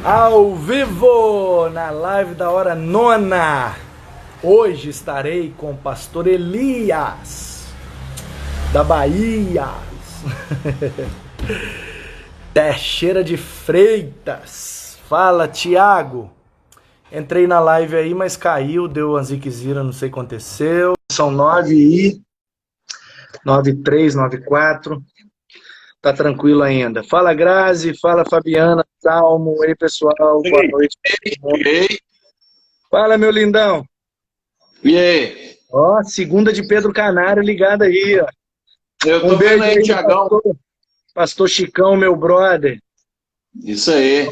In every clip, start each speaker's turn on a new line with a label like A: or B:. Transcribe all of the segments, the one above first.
A: Ao vivo, na live da hora nona. Hoje estarei com o pastor Elias, da Bahia. Teixeira de Freitas. Fala, Tiago. Entrei na live aí, mas caiu, deu uma ziquezira, não sei o que aconteceu. São 9:03, 9:04. Tá tranquilo ainda. Fala, Grazi. Fala, Fabiana. Salmo. Ei, pessoal. Boa noite.
B: Ei.
A: Fala, meu lindão.
B: E aí?
A: Ó, segunda de Pedro Canário ligada aí, ó.
B: Eu tô vendo aí, Tiagão.
A: Pastor Chicão, meu brother.
B: Isso aí.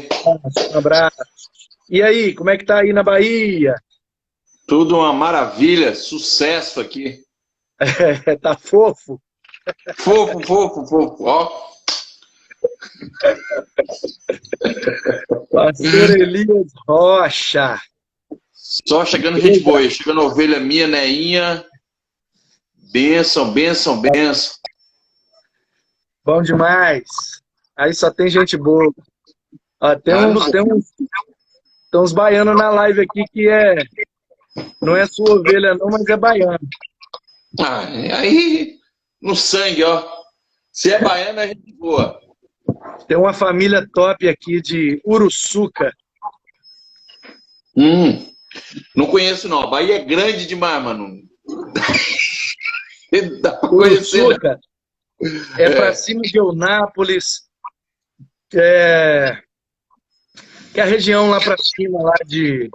A: Um abraço. E aí, como é que tá aí na Bahia?
B: Tudo uma maravilha, sucesso aqui.
A: Tá fofo?
B: Fofo, fofo, fofo, ó.
A: Pastor Elias Rocha.
B: Só chegando gente boa, chegando ovelha minha, Neinha. Bênção, bênção, bênção.
A: Bom demais. Aí só tem gente boa. Ó, tem uns baianos na live aqui que não é sua ovelha não, mas é baiano.
B: Ah, aí, no sangue, ó. Se é baiano, é gente boa.
A: Tem uma família top aqui de Uruçuca.
B: Não conheço não. A Bahia é grande demais, mano. Dá pra
A: Uruçuca é pra cima de Eunápolis. Que é a região lá pra cima, lá de...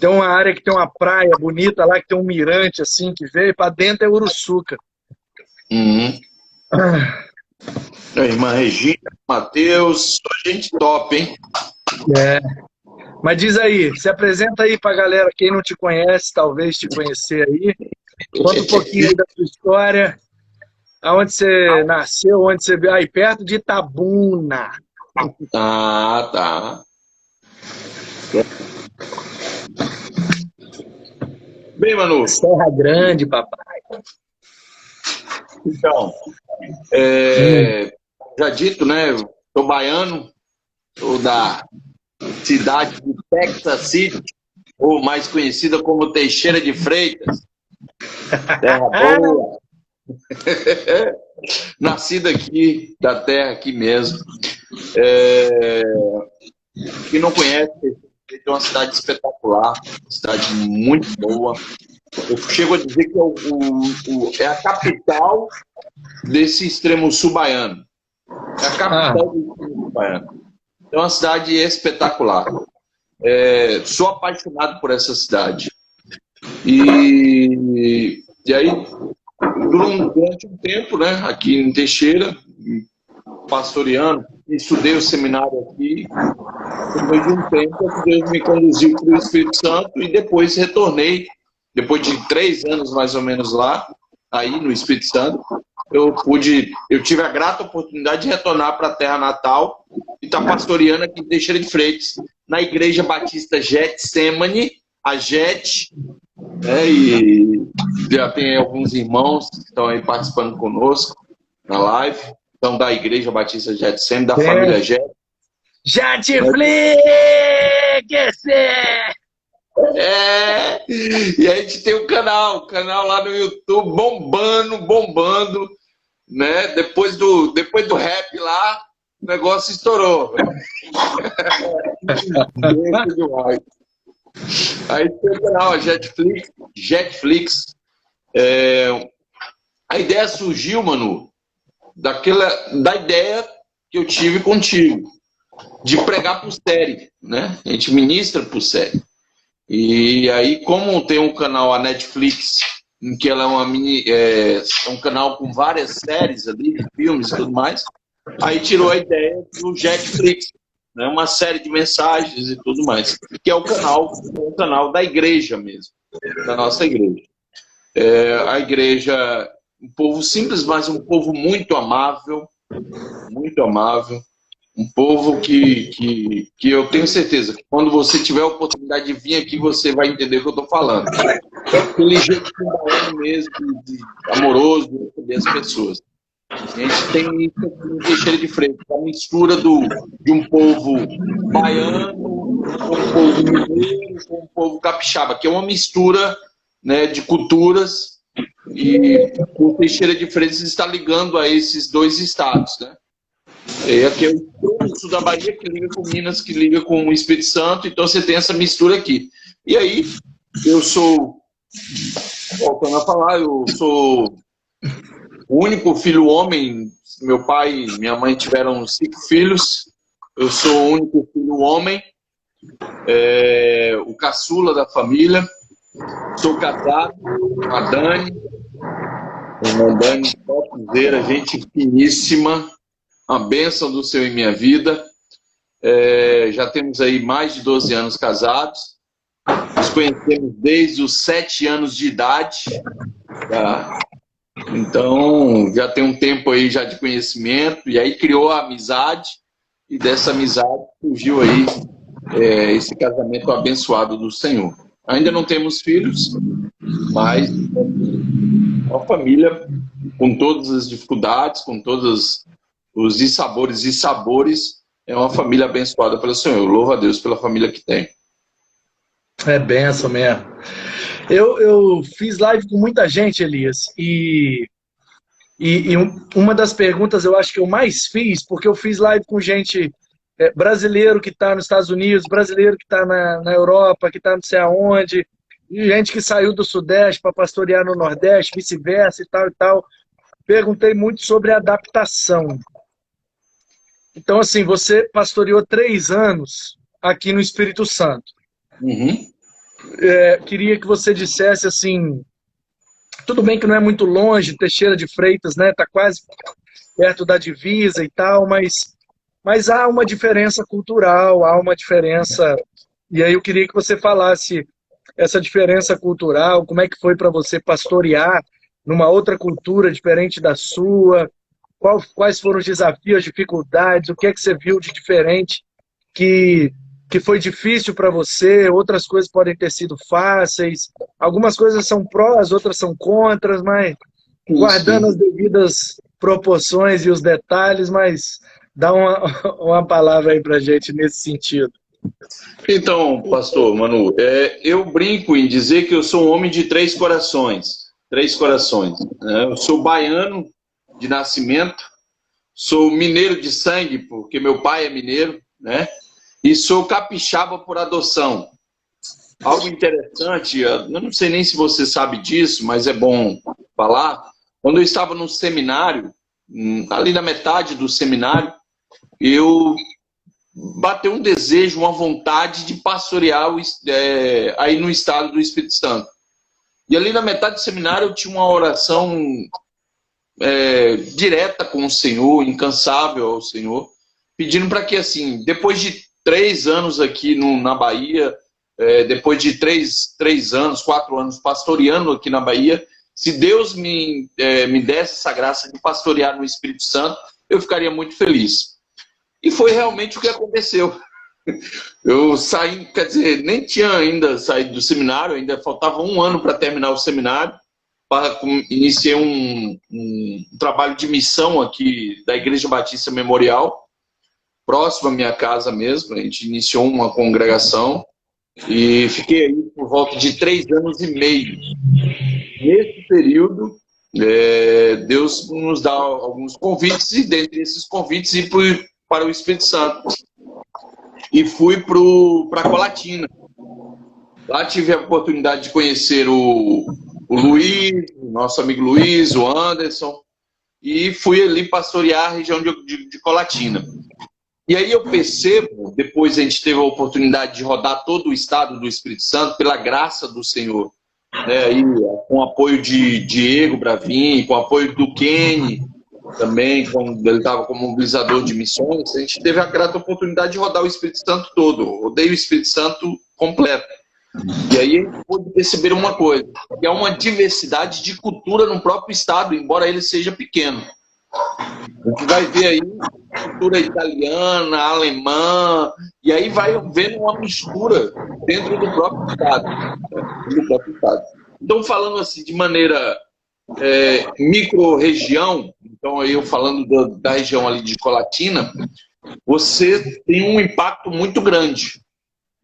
A: Tem uma área que tem uma praia bonita lá, que tem um mirante assim, que veio. Pra dentro é Uruçuca.
B: A irmã Regina, Matheus, só gente top, hein?
A: É. Mas diz aí, se apresenta aí pra galera, quem não te conhece, talvez te conhecer aí. Conta um pouquinho aí da sua história. Aonde você nasceu, onde você veio. Aí, perto de Itabuna.
B: Ah, tá. Bem, Manu.
A: Serra Grande, papai.
B: Então, já dito, né? Eu sou baiano, sou da cidade de Texas City, ou mais conhecida como Teixeira de Freitas. Terra boa. Nascido aqui, da terra aqui mesmo. Quem não conhece, é uma cidade espetacular, uma cidade muito boa. Eu chego a dizer que é a capital desse extremo sul baiano. É a capital do extremo sul baiano. É uma cidade espetacular. Sou apaixonado por essa cidade. E aí, durante um tempo, né, aqui em Teixeira, pastoreando, estudei o seminário aqui. Depois de um tempo, Deus me conduziu para o Espírito Santo e depois retornei. Depois de 3 anos, mais ou menos, lá, aí no Espírito Santo, eu tive a grata oportunidade de retornar para a terra natal e estar pastoreando aqui em Teixeira de Freitas, na Igreja Batista Getsemane, a JET, né, e já tem alguns irmãos que estão aí participando conosco na live, então da Igreja Batista Getsemane, da família JET.
A: Jetflix!
B: E a gente tem um canal lá no YouTube bombando, né? Depois do rap lá, o negócio estourou. Aí tem o canal, a Jetflix. A ideia surgiu, Manu, da ideia que eu tive contigo, de pregar por série, né? A gente ministra por série. E aí, como tem um canal, a Netflix, em que ela é um canal com várias séries ali, filmes e tudo mais, aí tirou a ideia do Jetflix, né? Uma série de mensagens e tudo mais, que é o canal da igreja mesmo, da nossa igreja. A igreja, um povo simples, mas um povo muito amável, um povo que eu tenho certeza que quando você tiver a oportunidade de vir aqui, você vai entender o que eu estou falando. Aquele jeito baiano mesmo, amoroso, de receber as pessoas. A gente tem isso aqui em Teixeira de Freitas, a mistura de um povo baiano com um povo mineiro, com um povo capixaba, que é uma mistura, né, de culturas, e o Teixeira de Freitas está ligando a esses dois estados, né? E aqui é o sul da Bahia, que liga com Minas, que liga com o Espírito Santo, então você tem essa mistura aqui. E aí, eu sou, voltando a falar, eu sou o único filho homem. Meu pai e minha mãe tiveram 5 filhos, eu sou o único filho homem, o caçula da família, sou casado com a Dani, topzera, gente finíssima, uma bênção do Senhor em minha vida. Já temos aí mais de 12 anos casados, nos conhecemos desde os 7 anos de idade, tá? Então já tem um tempo aí já de conhecimento, e aí criou a amizade, e dessa amizade surgiu aí esse casamento abençoado do Senhor. Ainda não temos filhos, mas uma família com todas as dificuldades, com todos os dissabores e sabores, é uma família abençoada pelo Senhor. Eu louvo a Deus pela família que tem.
A: É benção mesmo. Eu fiz live com muita gente, Elias, e uma das perguntas eu acho que eu mais fiz, porque eu fiz live com gente brasileiro que está nos Estados Unidos, brasileiro que está na Europa, que está não sei aonde, e gente que saiu do Sudeste para pastorear no Nordeste, vice-versa e tal e tal. Perguntei muito sobre adaptação. Então, assim, você pastoreou 3 anos aqui no Espírito Santo.
B: Uhum.
A: Queria que você dissesse, assim, tudo bem que não é muito longe, Teixeira de Freitas, né? Tá quase perto da divisa e tal, mas há uma diferença cultural, há uma diferença. E aí eu queria que você falasse essa diferença cultural, como é que foi para você pastorear numa outra cultura diferente da sua, quais foram os desafios, as dificuldades, o que é que você viu de diferente que foi difícil para você, outras coisas podem ter sido fáceis, algumas coisas são prós, outras são contras, mas guardando as devidas proporções e os detalhes, mas dá uma palavra aí para a gente nesse sentido.
B: Então, pastor Manu, eu brinco em dizer que eu sou um homem de 3 corações. 3 corações. Né? Eu sou baiano de nascimento, sou mineiro de sangue, porque meu pai é mineiro, né? E sou capixaba por adoção. Algo interessante, eu não sei nem se você sabe disso, mas é bom falar. Quando eu estava no seminário, ali na metade do seminário, eu bateu um desejo, uma vontade de pastorear aí no estado do Espírito Santo. E ali na metade do seminário eu tinha uma oração direta com o Senhor, incansável ao Senhor, pedindo para que, assim, depois de 3 anos aqui na Bahia, depois de 3 anos, 4 anos pastoreando aqui na Bahia, se Deus me desse essa graça de pastorear no Espírito Santo, eu ficaria muito feliz. E foi realmente o que aconteceu. Eu saí, quer dizer, nem tinha ainda saído do seminário, ainda faltava 1 ano para terminar o seminário, iniciei um trabalho de missão aqui da Igreja Batista Memorial, próximo à minha casa mesmo. A gente iniciou uma congregação e fiquei aí por volta de 3 anos e meio. Nesse período, Deus nos dá alguns convites, e dentre esses convites, ir para o Espírito Santo. E fui para Colatina. Lá tive a oportunidade de conhecer o Luiz, o nosso amigo Luiz, o Anderson, e fui ali pastorear a região de Colatina. E aí eu percebo, depois a gente teve a oportunidade de rodar todo o estado do Espírito Santo, pela graça do Senhor, né? Aí, com o apoio de Diego Bravin, com o apoio do Kenny, também, quando ele estava como mobilizador de missões, a gente teve a grata oportunidade de rodar o Espírito Santo todo. Rodei o Espírito Santo completo. E aí a gente pôde perceber uma coisa, que é uma diversidade de cultura no próprio estado, embora ele seja pequeno. A gente vai ver aí cultura italiana, alemã, e aí vai vendo uma mistura dentro do próprio estado. Então, falando assim de maneira micro-região, então eu falando da região ali de Colatina, você tem um impacto muito grande.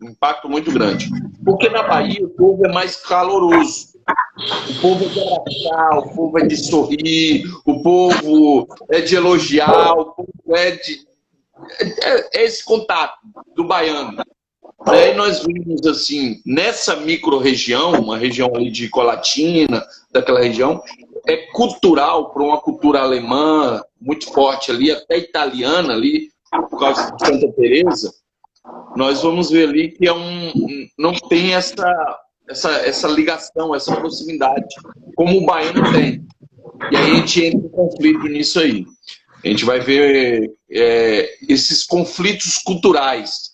B: Um impacto muito grande. Porque na Bahia o povo é mais caloroso. O povo é de abraçar, o povo é de sorrir, o povo é de elogiar, o povo é esse contato do baiano. Aí nós vimos assim, nessa micro-região, uma região ali de Colatina, daquela região, é cultural para uma cultura alemã muito forte ali, até italiana ali, por causa de Santa Teresa. Nós vamos ver ali que não tem essa ligação, essa proximidade, como o baiano tem. E aí a gente entra em conflito nisso aí. A gente vai ver esses conflitos culturais,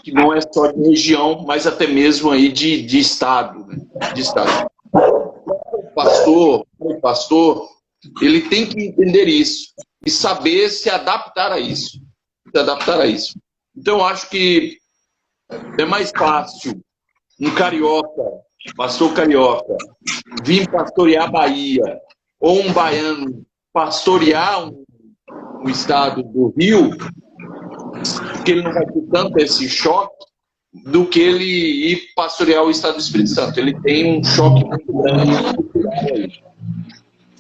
B: que não é só de região, mas até mesmo aí de estado. Né? De estado. O pastor, ele tem que entender isso e saber se adaptar a isso. Se adaptar a isso. Então, eu acho que é mais fácil um carioca, pastor carioca, vir pastorear a Bahia, ou um baiano pastorear um estado do Rio, que ele não vai ter tanto esse choque, do que ele ir pastorear o estado do Espírito Santo. Ele tem um choque muito grande.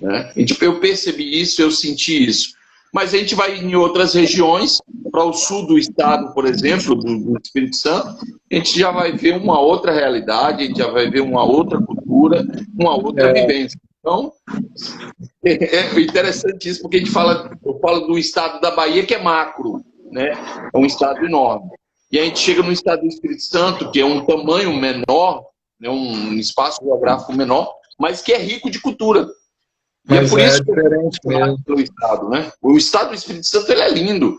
B: Né? Eu percebi isso, eu senti isso. Mas a gente vai em outras regiões, para o sul do estado, por exemplo, do Espírito Santo, a gente já vai ver uma outra realidade, a gente já vai ver uma outra cultura, uma outra vivência. Então, é interessante isso, porque eu falo do estado da Bahia, que é macro, né? É um estado enorme. E a gente chega no estado do Espírito Santo, que é um tamanho menor, né? Um espaço geográfico menor, mas que é rico de cultura. E é por isso que
A: diferente mesmo.
B: Do estado, né? O estado do Espírito Santo ele é lindo.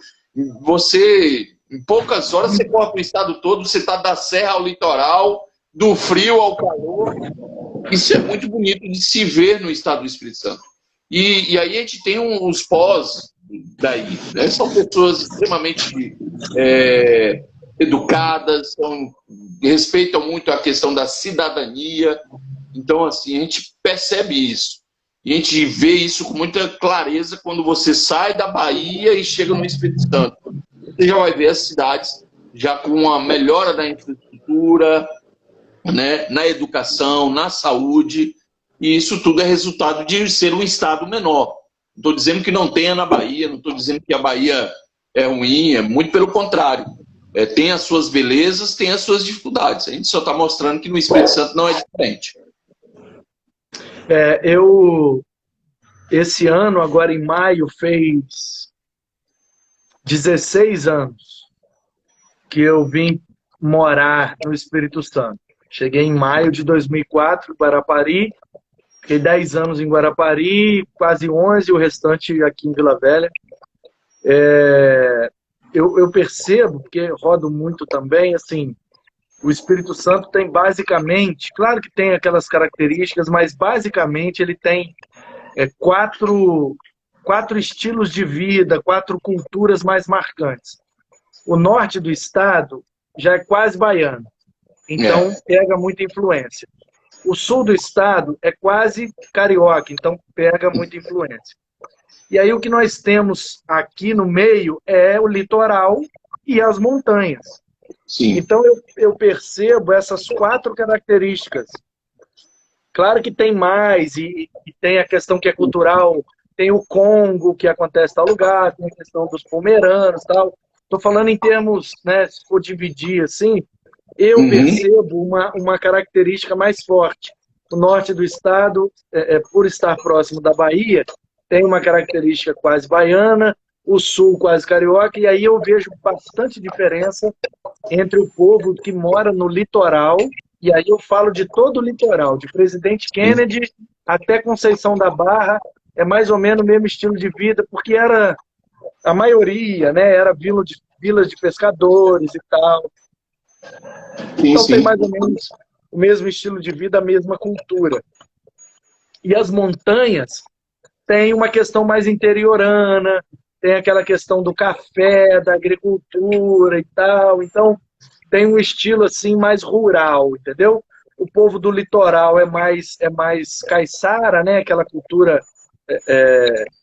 B: Você, em poucas horas, você corta o estado todo, você está da serra ao litoral, do frio ao calor. Isso é muito bonito de se ver no estado do Espírito Santo. E aí a gente tem uns pós daí. Né? São pessoas extremamente educadas, respeitam muito a questão da cidadania. Então, assim, a gente percebe isso. E a gente vê isso com muita clareza quando você sai da Bahia e chega no Espírito Santo. Você já vai ver as cidades já com uma melhora da infraestrutura, né, na educação, na saúde, e isso tudo é resultado de ser um estado menor. Não estou dizendo que não tenha na Bahia, não estou dizendo que a Bahia é ruim, é muito pelo contrário. Tem as suas belezas, tem as suas dificuldades. A gente só está mostrando que no Espírito Santo não é diferente.
A: Esse ano, agora em maio, fez 16 anos que eu vim morar no Espírito Santo. Cheguei em maio de 2004, em Guarapari, fiquei 10 anos em Guarapari, quase 11, o restante aqui em Vila Velha. Eu percebo, porque rodo muito também, assim, o Espírito Santo tem basicamente, claro que tem aquelas características, mas basicamente ele tem quatro estilos de vida, 4 culturas mais marcantes. O norte do estado já é quase baiano, então pega muita influência. O sul do estado é quase carioca, então pega muita influência. E aí o que nós temos aqui no meio é o litoral e as montanhas.
B: Sim.
A: Então eu percebo essas 4 características. Claro que tem mais, e tem a questão que é cultural, tem o Congo, que acontece em tal lugar, tem a questão dos pomeranos e tal. Estou falando em termos, né, se for dividir assim, eu percebo uma característica mais forte. O norte do estado, por estar próximo da Bahia, tem uma característica quase baiana, o sul quase carioca, e aí eu vejo bastante diferença entre o povo que mora no litoral, e aí eu falo de todo o litoral, de Presidente Kennedy até Conceição da Barra, é mais ou menos o mesmo estilo de vida, porque era a maioria, né, era vilas de pescadores e tal. Então tem mais ou menos o mesmo estilo de vida, a mesma cultura. E as montanhas têm uma questão mais interiorana, tem aquela questão do café, da agricultura e tal. Então tem um estilo assim mais rural, entendeu? o povo do litoral é mais caiçara, né? Aquela cultura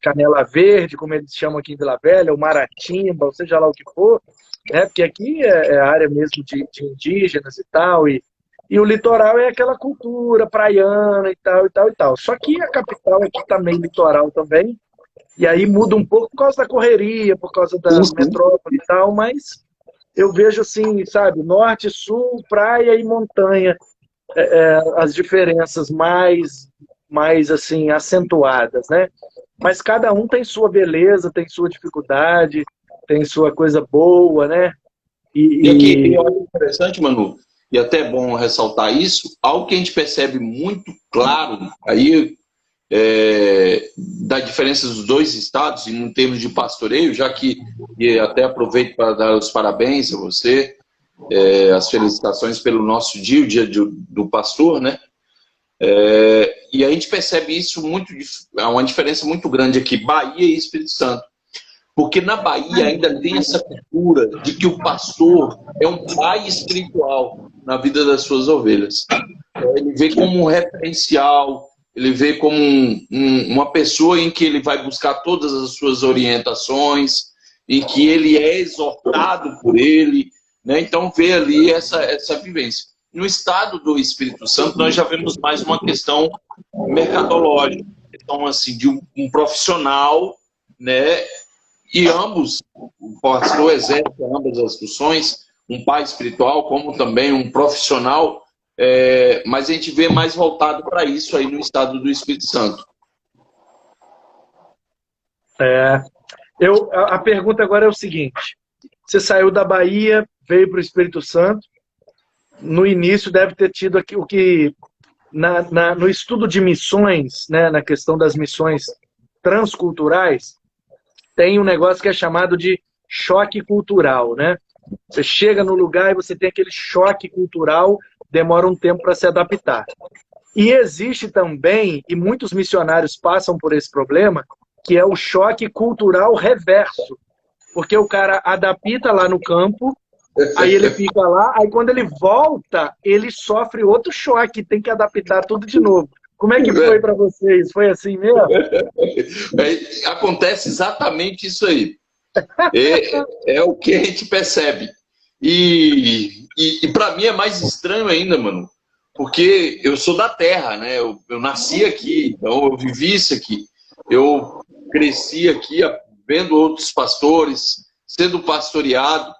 A: canela verde, como eles chamam aqui em Vila Velha, o maratimba, ou seja lá o que for, né? Porque aqui é a área mesmo de indígenas e tal, e o litoral é aquela cultura praiana e tal, e tal, e tal. Só que a capital aqui também litoral também, e aí muda um pouco por causa da correria, por causa da metrópole e tal, mas eu vejo assim, sabe, norte, sul, praia e montanha, as diferenças mais assim, acentuadas, né? Mas cada um tem sua beleza, tem sua dificuldade, tem sua coisa boa, né?
B: E aqui, eu acho interessante, Manu, e até é bom ressaltar isso, algo que a gente percebe muito claro aí da diferença dos dois estados em termos de pastoreio, já que, e até aproveito para dar os parabéns a você, as felicitações pelo nosso dia, o dia do pastor, né? E a gente percebe isso uma diferença muito grande aqui, Bahia e Espírito Santo. Porque na Bahia ainda tem essa cultura de que o pastor é um pai espiritual na vida das suas ovelhas. Ele vê como um referencial, ele vê como uma pessoa em que ele vai buscar todas as suas orientações, em que ele é exortado por ele, né? Então vê ali essa vivência. No estado do Espírito Santo, nós já vemos mais uma questão mercadológica, então assim, de um profissional, né? E ambos, o pastor exerce ambas as funções, um pai espiritual como também um profissional, mas a gente vê mais voltado para isso aí no estado do Espírito Santo.
A: A pergunta agora é o seguinte: você saiu da Bahia, veio para o Espírito Santo, no início deve ter tido aqui o que, no estudo de missões, né, na questão das missões transculturais, tem um negócio que é chamado de choque cultural, né? Você chega no lugar e você tem aquele choque cultural, demora um tempo para se adaptar. E existe também, e muitos missionários passam por esse problema, que é o choque cultural reverso. Porque o cara adapta lá no campo, aí ele fica lá, aí quando ele volta, ele sofre outro choque, tem que adaptar tudo de novo. Como é que foi para vocês? Foi assim mesmo?
B: Acontece exatamente isso aí. É o que a gente percebe. E para mim é mais estranho ainda, mano, porque eu sou da terra, né? Eu nasci aqui, então eu vivi isso aqui. Eu cresci aqui vendo outros pastores, sendo pastoreado,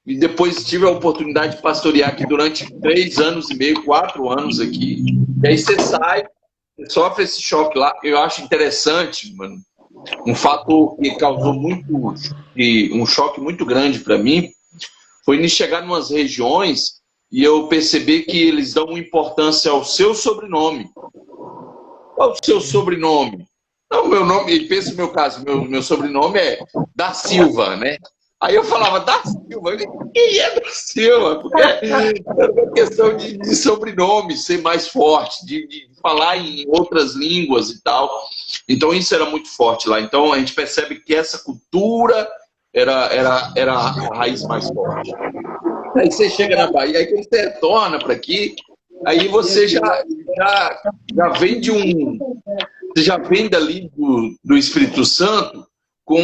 B: e depois tive a oportunidade de pastorear aqui durante 3 anos e meio, 4 anos aqui. E aí você sai, você sofre esse choque lá. Eu acho interessante, mano, um fator que causou um choque muito grande para mim foi de chegar em umas regiões e eu perceber que eles dão importância ao seu sobrenome. Qual o seu sobrenome? Não, meu nome, pensa no meu caso, meu sobrenome é Da Silva, né? Aí eu falava, Da Silva? Quem é Da Silva? Porque era uma questão de sobrenome ser mais forte, de falar em outras línguas e tal. Então isso era muito forte lá. Então a gente percebe que essa cultura era a raiz mais forte. Aí você chega na Bahia, aí quando você retorna para aqui, aí você já vem você já vem dali do Espírito Santo com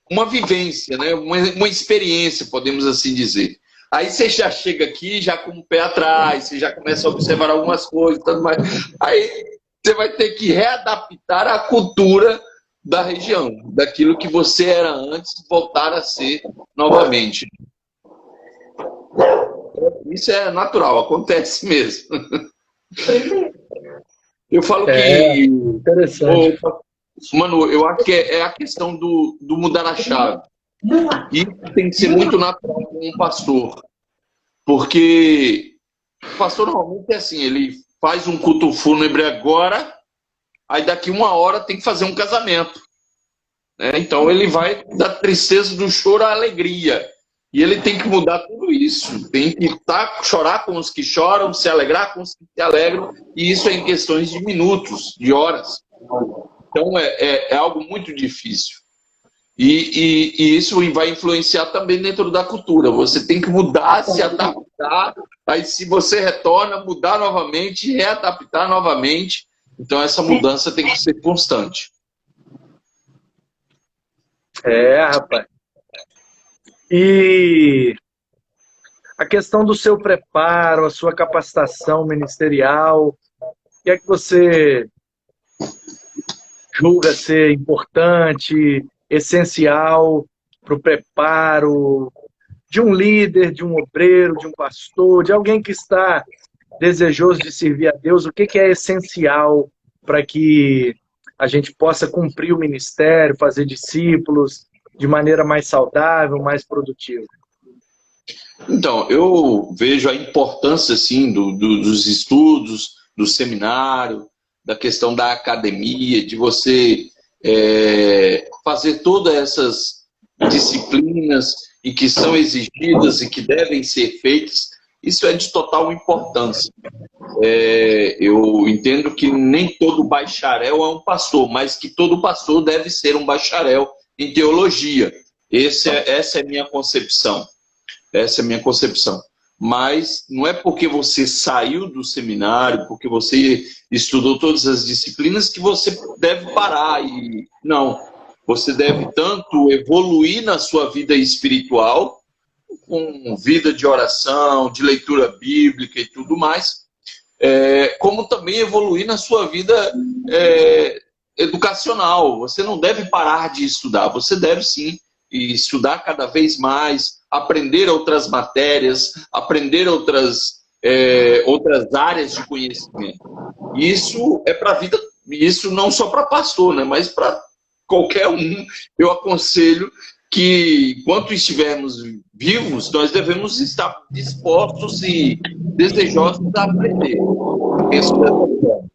B: uma vivência, né? uma experiência, podemos assim dizer. Aí você já chega aqui já com o pé atrás, você já começa a observar algumas coisas, tudo mais. Aí você vai ter que readaptar a cultura da região, daquilo que você era antes, voltar a ser novamente. Isso é natural, acontece mesmo. Eu falo que...
A: Interessante.
B: Mano, eu acho que é a questão do mudar a chave. E tem que ser muito natural com um pastor. Porque o pastor normalmente é assim, ele faz um culto fúnebre agora, aí daqui 1 hora tem que fazer um casamento. Né? Então ele vai da tristeza do choro à alegria. E ele tem que mudar tudo isso. Tem que chorar com os que choram, se alegrar com os que se alegram. E isso é em questões de minutos, de horas. Então é algo muito difícil. E isso vai influenciar também dentro da cultura. Você tem que mudar, se adaptar. Aí, se você retorna, mudar novamente, readaptar novamente. Então, essa mudança tem que ser constante.
A: Rapaz. E a questão do seu preparo, a sua capacitação ministerial, o que é que você julga ser importante, essencial para o preparo de um líder, de um obreiro, de um pastor, de alguém que está desejoso de servir a Deus? O que é essencial para que a gente possa cumprir o ministério, fazer discípulos de maneira mais saudável, mais produtiva?
B: Então, eu vejo a importância, assim, dos estudos, do seminário, da questão da academia, de você fazer todas essas disciplinas e que são exigidas e que devem ser feitas. Isso é de total importância. Eu entendo que nem todo bacharel é um pastor, mas que todo pastor deve ser um bacharel em teologia. Essa é a minha concepção. Essa é a minha concepção. Mas não é porque você saiu do seminário, porque você estudou todas as disciplinas, que você deve parar. Não. Você deve tanto evoluir na sua vida espiritual, com vida de oração, de leitura bíblica e tudo mais, como também evoluir na sua vida educacional. Você não deve parar de estudar. Você deve, sim, estudar cada vez mais, aprender outras matérias, aprender outras áreas de conhecimento. Isso é para a vida, isso não só para pastor, né, mas para qualquer um. Eu aconselho que, enquanto estivermos vivos, nós devemos estar dispostos e desejosos a aprender. Penso dessa forma.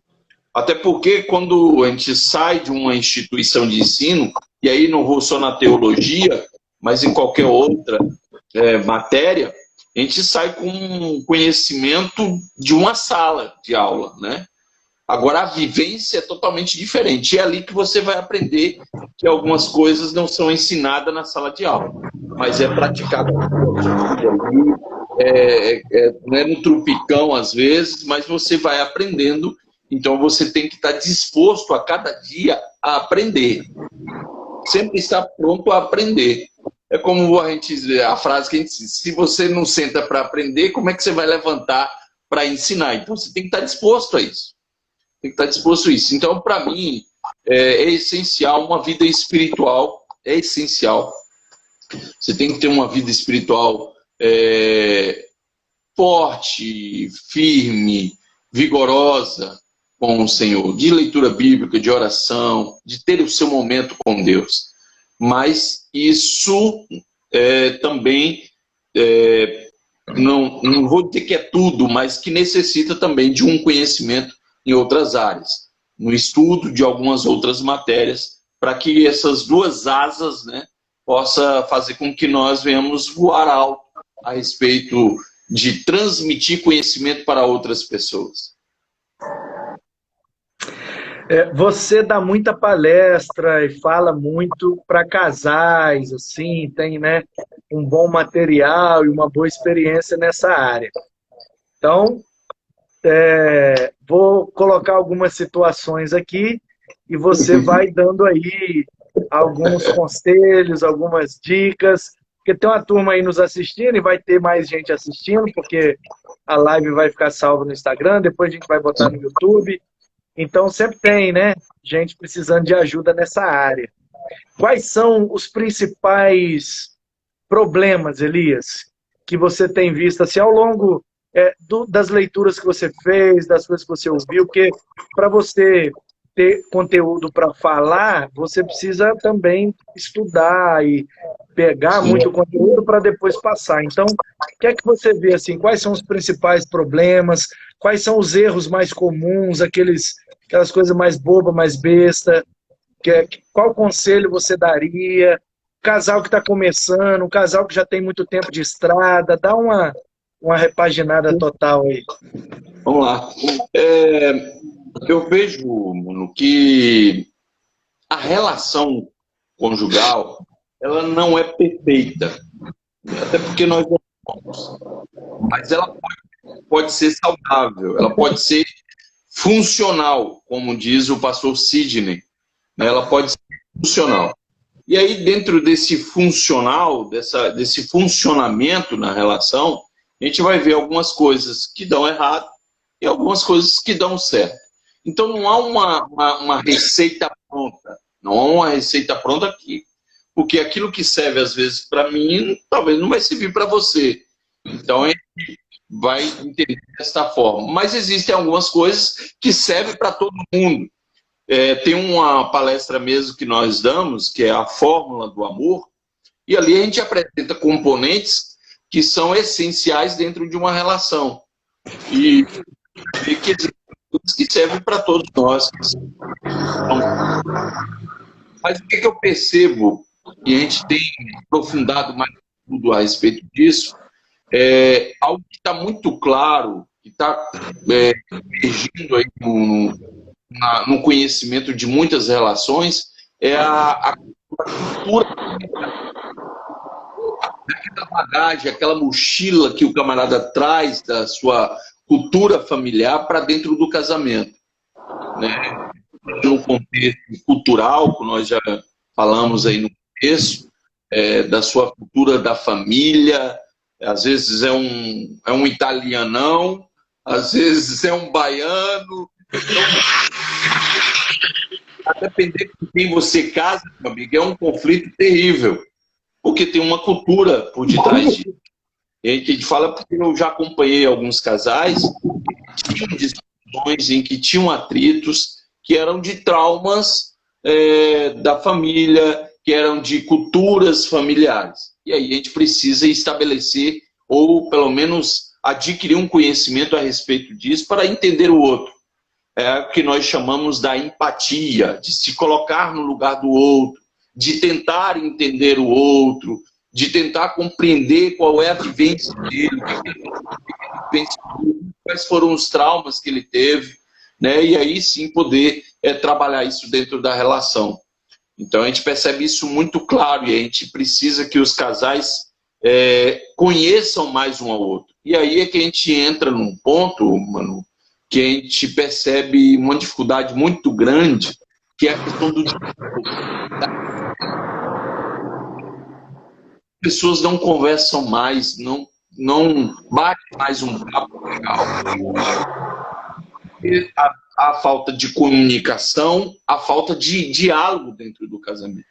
B: Até porque, quando a gente sai de uma instituição de ensino, e aí não vou só na teologia, mas em qualquer outra matéria, a gente sai com conhecimento de uma sala de aula, né? Agora, a vivência é totalmente diferente. É ali que você vai aprender que algumas coisas não são ensinadas na sala de aula, mas é praticado não é no trupicão, às vezes, mas você vai aprendendo. Então, você tem que estar disposto a cada dia a aprender. Sempre estar pronto a aprender. É como a frase que a gente diz: se você não senta para aprender, como é que você vai levantar para ensinar? Então, você tem que estar disposto a isso. Tem que estar disposto a isso. Então, para mim, é essencial uma vida espiritual. É essencial. Você tem que ter uma vida espiritual forte, firme, vigorosa com o Senhor, de leitura bíblica, de oração, de ter o seu momento com Deus. Mas isso também, não vou dizer que é tudo, mas que necessita também de um conhecimento em outras áreas, no estudo de algumas outras matérias, para que essas duas asas, né, possa fazer com que nós venhamos voar alto a respeito de transmitir conhecimento para outras pessoas.
A: Você dá muita palestra e fala muito para casais, assim, tem, né, um bom material e uma boa experiência nessa área. Então, vou colocar algumas situações aqui e você vai dando aí alguns conselhos, algumas dicas, porque tem uma turma aí nos assistindo e vai ter mais gente assistindo, porque a live vai ficar salva no Instagram, depois a gente vai botar no YouTube. Então, sempre tem, né, gente precisando de ajuda nessa área. Quais são os principais problemas, Elias, que você tem visto assim, ao longo das leituras que você fez, das coisas que você ouviu? Porque para você ter conteúdo para falar, você precisa também estudar e pegar muito conteúdo para depois passar. Então, o que é que você vê assim? Quais são os principais problemas? Quais são os erros mais comuns? Aquelas coisas mais bobas, mais besta? Qual conselho você daria? Casal que está começando, um casal que já tem muito tempo de estrada, dá uma repaginada total aí.
B: Vamos lá. Eu vejo, mano, que a relação conjugal ela não é perfeita, até porque nós não somos, mas ela pode ser saudável, ela pode ser funcional, como diz o pastor Sidney, né? Ela pode ser funcional. E aí, dentro desse funcional, desse funcionamento na relação, a gente vai ver algumas coisas que dão errado e algumas coisas que dão certo. Então, não há uma receita pronta. Não há uma receita pronta aqui. Porque aquilo que serve, às vezes, para mim, talvez não vai servir para você. Então, a gente vai entender dessa forma. Mas existem algumas coisas que servem para todo mundo. Tem uma palestra mesmo que nós damos, que é a Fórmula do Amor, e ali a gente apresenta componentes que são essenciais dentro de uma relação. E que existem coisas que servem para todos nós. Mas o que eu percebo, e a gente tem aprofundado mais tudo a respeito disso, algo que está muito claro, que está emergindo aí no conhecimento de muitas relações, é a cultura, aquela bagagem, aquela mochila que o camarada traz da sua cultura familiar para dentro do casamento, né? No contexto cultural, que nós já falamos aí no começo, da sua cultura da família, às vezes é um italianão, às vezes é um baiano. Então, a depender de quem você casa, meu amigo, é um conflito terrível, porque tem uma cultura por detrás disso. E a gente fala porque eu já acompanhei alguns casais que tinham discussões, em que tinham atritos, que eram de traumas da família, que eram de culturas familiares. E aí a gente precisa estabelecer, ou pelo menos adquirir um conhecimento a respeito disso, para entender o outro. É o que nós chamamos da empatia, de se colocar no lugar do outro, de tentar entender o outro, de tentar compreender qual é a vivência dele, quais foram os traumas que ele teve, né? E aí sim poder trabalhar isso dentro da relação. Então a gente percebe isso muito claro, e a gente precisa que os casais conheçam mais um ao outro. E aí é que a gente entra num ponto, mano, que a gente percebe uma dificuldade muito grande, que é a questão do diálogo. As pessoas não conversam mais, não bate mais um papo legal. A falta de comunicação, a falta de diálogo dentro do casamento.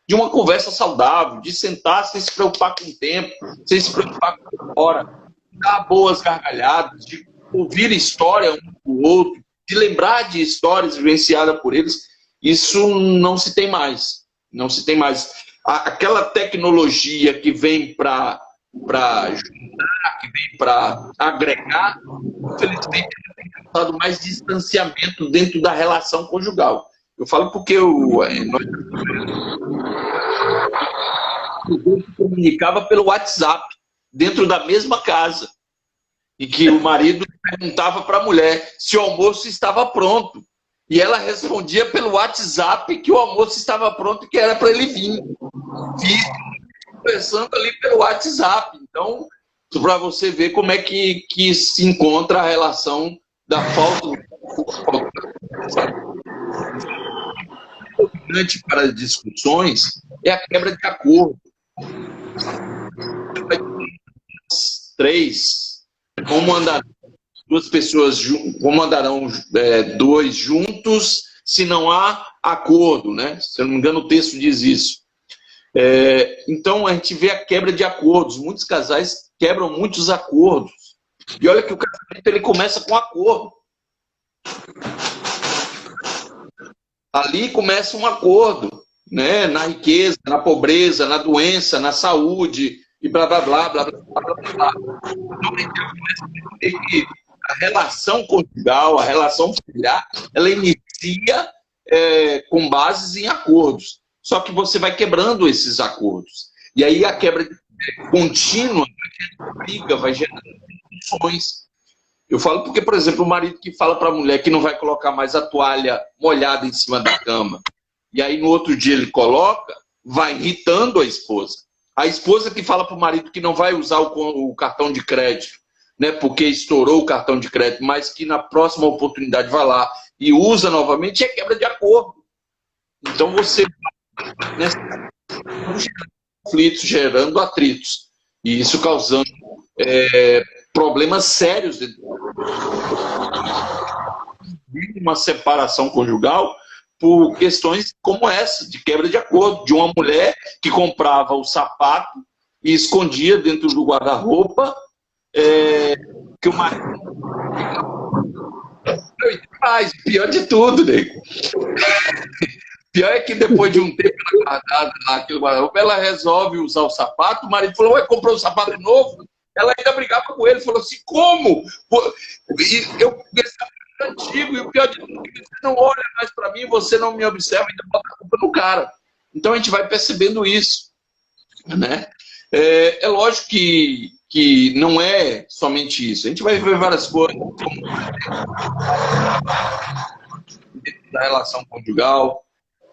B: De uma conversa saudável, de sentar sem se preocupar com o tempo, sem se preocupar com a hora, dar boas gargalhadas, de ouvir história um do outro, de lembrar de histórias vivenciadas por eles. Isso não se tem mais. Não se tem mais. Aquela tecnologia que vem para juntar, que vem para agregar, infelizmente, tem causado mais distanciamento dentro da relação conjugal. Eu falo porque nós se comunicava pelo WhatsApp, dentro da mesma casa, e que o marido perguntava para a mulher se o almoço estava pronto. E ela respondia pelo WhatsApp que o almoço estava pronto e que era para ele vir. Conversando ali pelo WhatsApp. Então, para você ver como é que se encontra a relação da falta importante para as discussões é a quebra de acordo. Como andarão duas pessoas, como andarão dois juntos se não há acordo, né? Se eu não me engano, o texto diz isso. Então, a gente vê a quebra de acordos. Muitos casais quebram muitos acordos. E olha que o casamento ele começa com acordo. Ali começa um acordo, né? Na riqueza, na pobreza, na doença, na saúde, e blá, blá, blá, blá, blá, blá, blá. Então, a gente começa a entender que a relação conjugal, a relação familiar, ela inicia com bases em acordos. Só que você vai quebrando esses acordos. E aí a quebra contínua briga, vai gerando discussões. Eu falo porque, por exemplo, o marido que fala para a mulher que não vai colocar mais a toalha molhada em cima da cama, e aí no outro dia ele coloca, vai irritando a esposa. A esposa que fala para o marido que não vai usar o cartão de crédito, né, porque estourou o cartão de crédito, mas que na próxima oportunidade vai lá e usa novamente, é quebra de acordo. Então você vai, né, gerando conflitos, gerando atritos, e isso causando problemas sérios de uma separação conjugal por questões como essa, de quebra de acordo, de uma mulher que comprava o sapato e escondia dentro do guarda-roupa que o marido... Mas, pior de tudo, nego. Pior é que depois de um tempo guardada naquele guarda-roupa, ela resolve usar o sapato, o marido falou, ué, comprou um sapato novo? Ela ainda brigava com ele, falou assim, como? E eu antigo, e o pior de tudo é que você não olha mais para mim, você não me observa, ainda bota a culpa no cara. Então a gente vai percebendo isso, né? É lógico que não é somente isso. A gente vai ver várias coisas dentro da relação conjugal,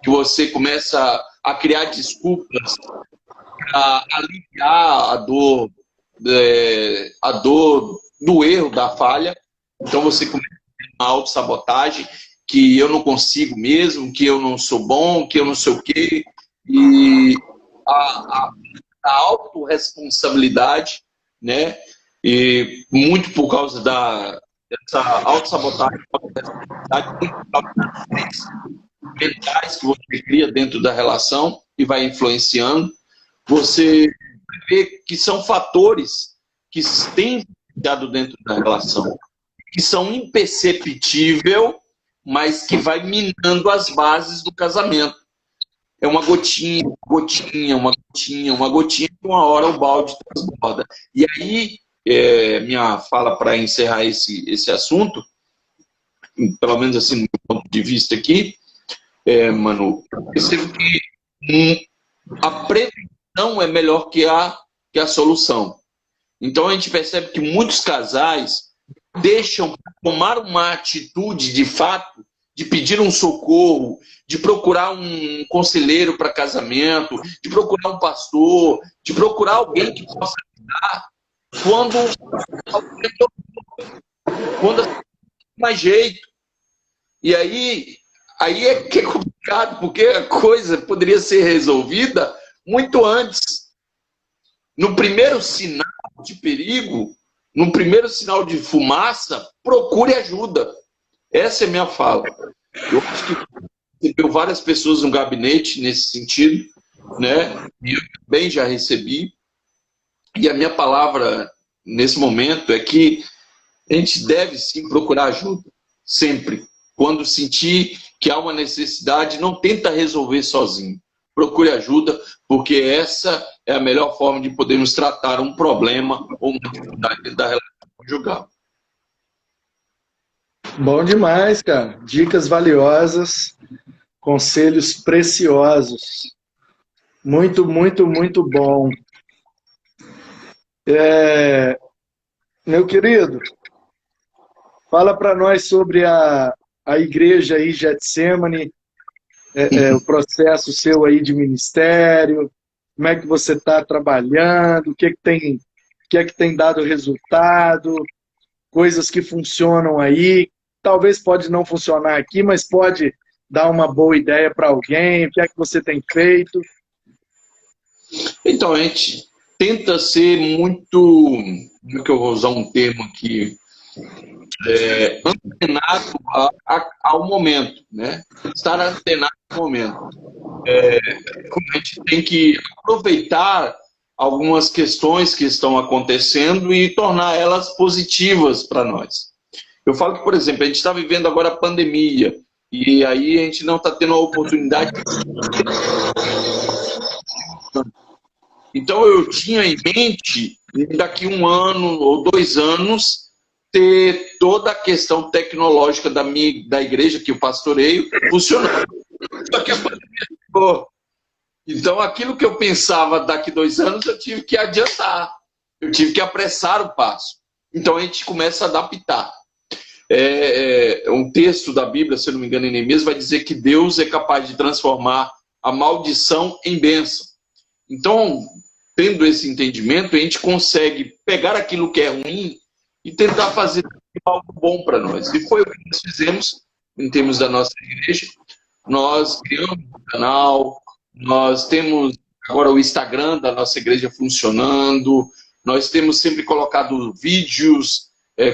B: que você começa a criar desculpas para aliviar a dor do erro, da falha. Então você começa uma autossabotagem, que eu não consigo mesmo, que eu não sou bom, que eu não sei o quê. E a autorresponsabilidade, né? E muito por causa dessa autossabotagem, muito por causa das mentais que você cria dentro da relação e vai influenciando. Você vê que são fatores que têm dado dentro da relação, que são imperceptíveis, mas que vai minando as bases do casamento. É uma gotinha, uma gotinha, que uma hora o balde transborda. E aí, minha fala para encerrar esse assunto, pelo menos assim, do meu ponto de vista aqui, Manu, eu percebo que a prevenção é melhor que a solução. Então a gente percebe que muitos casais deixam tomar uma atitude de fato, de pedir um socorro, de procurar um conselheiro para casamento, de procurar um pastor, de procurar alguém que possa ajudar, quando não tem mais jeito. E aí é que é complicado, porque a coisa poderia ser resolvida muito antes. No primeiro sinal de perigo, no primeiro sinal de fumaça, procure ajuda. Essa é a minha fala. Eu acho que recebeu várias pessoas no gabinete nesse sentido, né? E eu também já recebi. E a minha palavra nesse momento é que a gente deve sim procurar ajuda, sempre. Quando sentir que há uma necessidade, não tenta resolver sozinho. Procure ajuda, porque essa é a melhor forma de podermos tratar um problema ou uma dificuldade da relação conjugal.
A: Bom demais, cara. Dicas valiosas, conselhos preciosos. Muito, muito, muito bom. Meu querido, fala para nós sobre a igreja aí, Getsemane, o processo seu aí de ministério, como é que você está trabalhando, o que é que tem dado resultado, coisas que funcionam aí, talvez pode não funcionar aqui, mas pode dar uma boa ideia para alguém, o que é que você tem feito?
B: Então, a gente tenta ser muito, como é que eu vou usar um termo aqui, antenado ao momento, né? Estar antenado ao momento. A gente tem que aproveitar algumas questões que estão acontecendo e tornar elas positivas para nós. Eu falo que, por exemplo, a gente está vivendo agora a pandemia e aí a gente não está tendo a oportunidade de... Então eu tinha em mente, daqui 1 ano ou 2 anos, ter toda a questão tecnológica da igreja que eu pastoreio funcionando. Só que a pandemia ficou. Então aquilo que eu pensava daqui 2 anos, eu tive que adiantar. Eu tive que apressar o passo. Então a gente começa a adaptar. Um texto da Bíblia, se eu não me engano, em Neemias, vai dizer que Deus é capaz de transformar a maldição em bênção. Então, tendo esse entendimento, a gente consegue pegar aquilo que é ruim e tentar fazer algo bom para nós. E foi o que nós fizemos em termos da nossa igreja. Nós criamos um canal, nós temos agora o Instagram da nossa igreja funcionando, nós temos sempre colocado vídeos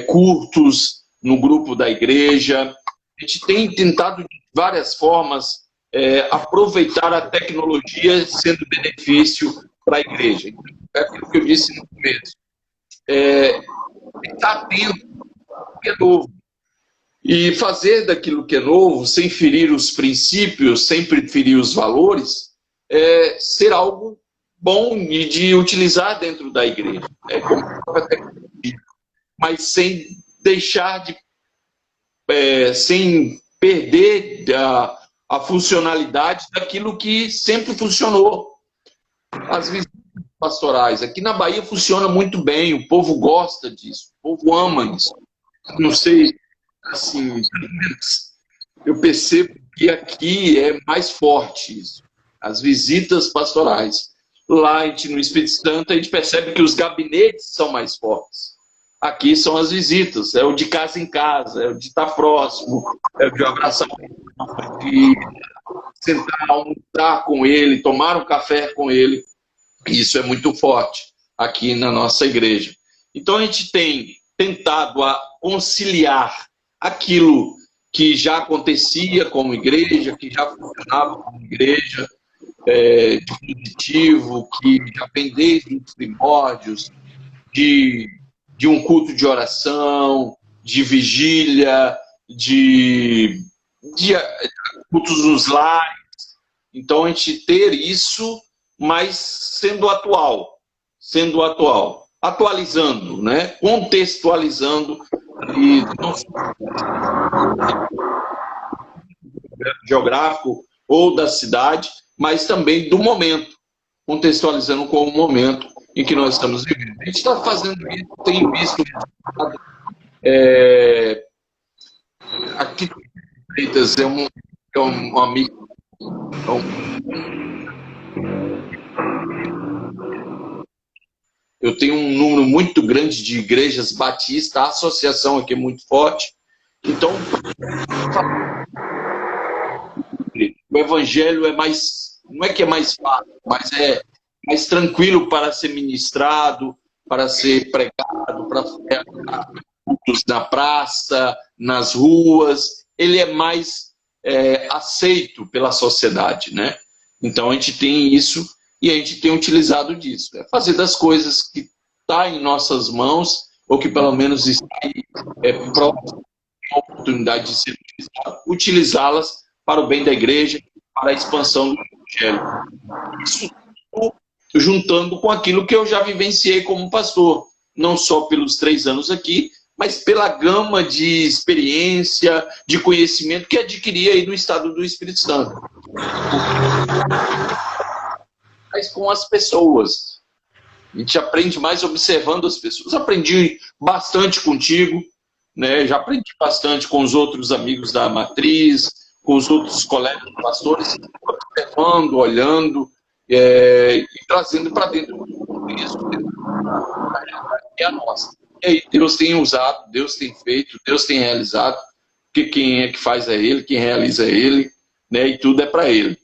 B: curtos no grupo da igreja. A gente tem tentado de várias formas aproveitar a tecnologia sendo benefício para a igreja. É aquilo que eu disse no começo. Estar atento ao que é novo. E fazer daquilo que é novo, sem ferir os princípios, sem ferir os valores, ser algo bom e de utilizar dentro da igreja. Como a própria tecnologia. Mas sem deixar de... sem perder a funcionalidade daquilo que sempre funcionou. As visitas pastorais. Aqui na Bahia funciona muito bem, o povo gosta disso, o povo ama isso. Não sei, assim, eu percebo que aqui é mais forte isso. As visitas pastorais. Lá no Espírito Santo a gente percebe que os gabinetes são mais fortes. Aqui são as visitas, é o de casa em casa, é o de estar próximo, é o de abraçar, de sentar, almoçar com ele, tomar um café com ele. Isso é muito forte aqui na nossa igreja. Então a gente tem tentado conciliar aquilo que já acontecia como igreja, que já funcionava como igreja, de positivo, que já vem desde os primórdios, de um culto de oração, de vigília, de cultos nos lares. Então, a gente ter isso, mas sendo atual, atualizando, né? Contextualizando e não só geográfico ou da cidade, mas também do momento, contextualizando com o momento em que nós estamos vivendo. A gente está fazendo isso, tem visto aqui Freitas é um amigo. Eu tenho um número muito grande de igrejas batistas, a associação aqui é muito forte. Então, o evangelho é mais, não é que é mais fácil, mas é mais tranquilo para ser ministrado, para ser pregado, para cultos na praça, nas ruas. Ele é mais aceito pela sociedade, né? Então a gente tem isso e a gente tem utilizado disso. Fazer das coisas que está em nossas mãos, ou que pelo menos está aí próximo a oportunidade de ser utilizá-las para o bem da igreja, para a expansão do evangelho. Isso juntando com aquilo que eu já vivenciei como pastor, não só pelos 3 anos aqui, mas pela gama de experiência, de conhecimento que adquiri aí no estado do Espírito Santo. Mas com as pessoas. A gente aprende mais observando as pessoas. Aprendi bastante contigo, né? Já aprendi bastante com os outros amigos da matriz, com os outros colegas pastores, observando, olhando e trazendo para dentro disso, é a nossa. E aí Deus tem usado, Deus tem feito, Deus tem realizado, porque quem é que faz é Ele, quem realiza é Ele, né? E tudo é para Ele.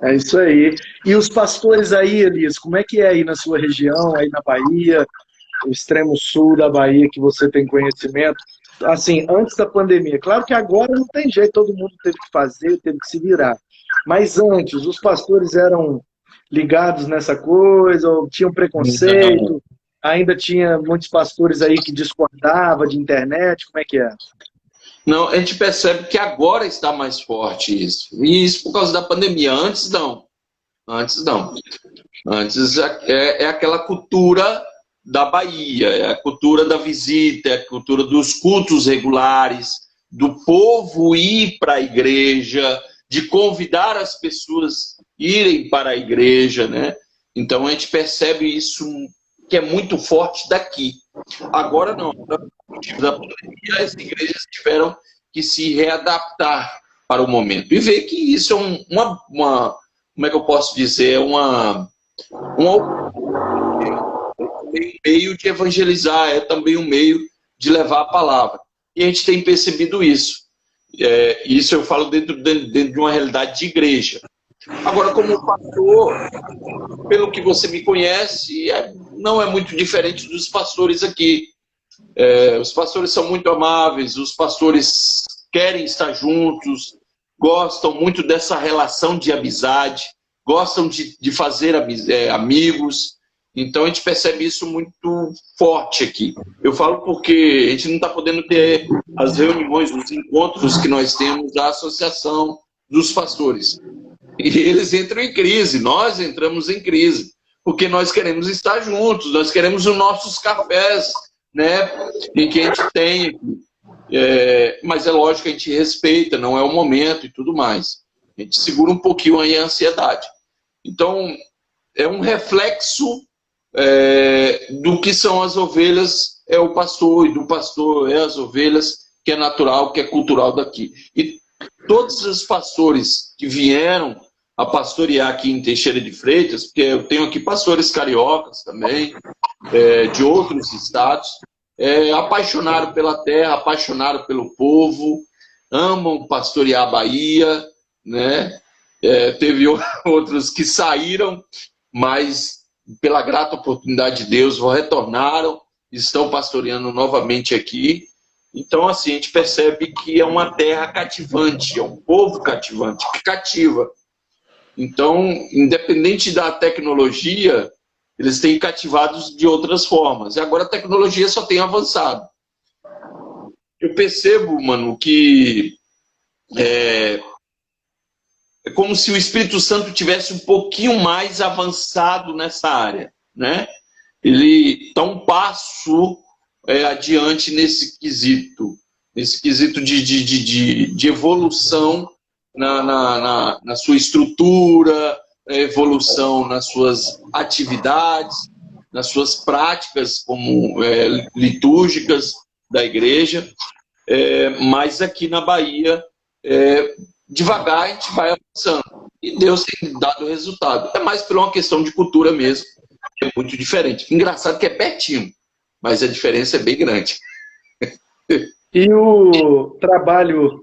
A: É isso aí. E os pastores aí, Elias, como é que é aí na sua região, aí na Bahia, o extremo sul da Bahia, que você tem conhecimento? Assim, antes da pandemia. Claro que agora não tem jeito, todo mundo teve que fazer, teve que se virar. Mas antes, os pastores eram ligados nessa coisa, ou tinham preconceito? Ainda tinha muitos pastores aí que discordavam de internet, como é que é?
B: Não, a gente percebe que agora está mais forte isso. E isso por causa da pandemia. Antes não. Antes não. Antes é aquela cultura da Bahia, é a cultura da visita, é a cultura dos cultos regulares, do povo ir para a igreja, de convidar as pessoas a irem para a igreja, né? Então a gente percebe isso que é muito forte daqui. Agora não. Por motivo da pandemia, as igrejas tiveram que se readaptar para o momento. E ver que isso é como é que eu posso dizer, um meio de evangelizar, é também um meio de levar a palavra. E a gente tem percebido isso. Isso eu falo dentro de uma realidade de igreja. Agora, como pastor, pelo que você me conhece, não é muito diferente dos pastores aqui. Os pastores são muito amáveis, os pastores querem estar juntos, gostam muito dessa relação de amizade, gostam de fazer amigos. Então a gente percebe isso muito forte aqui. Eu falo porque a gente não está podendo ter as reuniões, os encontros que nós temos da Associação dos Pastores. E eles entram em crise, nós entramos em crise, porque nós queremos estar juntos, nós queremos os nossos cafés, né, em que a gente tem aqui. Mas é lógico que a gente respeita, não é o momento e tudo mais. A gente segura um pouquinho aí a ansiedade. Então, é um reflexo do que são as ovelhas, é o pastor, e do pastor é as ovelhas, que é natural, que é cultural daqui. E todos os pastores que vieram a pastorear aqui em Teixeira de Freitas, porque eu tenho aqui pastores cariocas também, de outros estados, apaixonaram pela terra, apaixonaram pelo povo, amam pastorear a Bahia, né? Teve outros que saíram, mas pela grata oportunidade de Deus retornaram, estão pastoreando novamente aqui. Então, assim, a gente percebe que é uma terra cativante, é um povo cativante, que cativa. Então, independente da tecnologia, eles têm cativados de outras formas. E agora a tecnologia só tem avançado. Eu percebo, mano, que é como se o Espírito Santo tivesse um pouquinho mais avançado nessa área, né? Ele está um passo adiante nesse quesito de evolução na sua estrutura, evolução nas suas atividades, nas suas práticas como litúrgicas da igreja, mas aqui na Bahia, devagar a gente vai avançando. E Deus tem dado resultado. É mais por uma questão de cultura mesmo, é muito diferente. Engraçado que é pertinho, mas a diferença é bem grande.
A: E o trabalho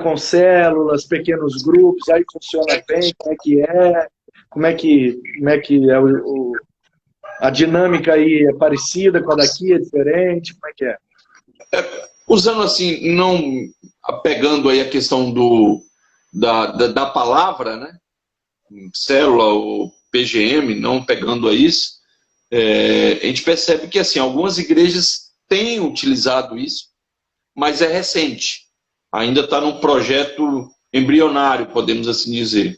A: com células, pequenos grupos, aí funciona bem? Como é que é a dinâmica aí é parecida com a daqui, é diferente? Como é que é?
B: Usando assim, não pegando aí a questão da palavra, né? Célula ou PGM, não pegando a isso, a gente percebe que assim, algumas igrejas têm utilizado isso, mas é recente. Ainda está num projeto embrionário, podemos assim dizer.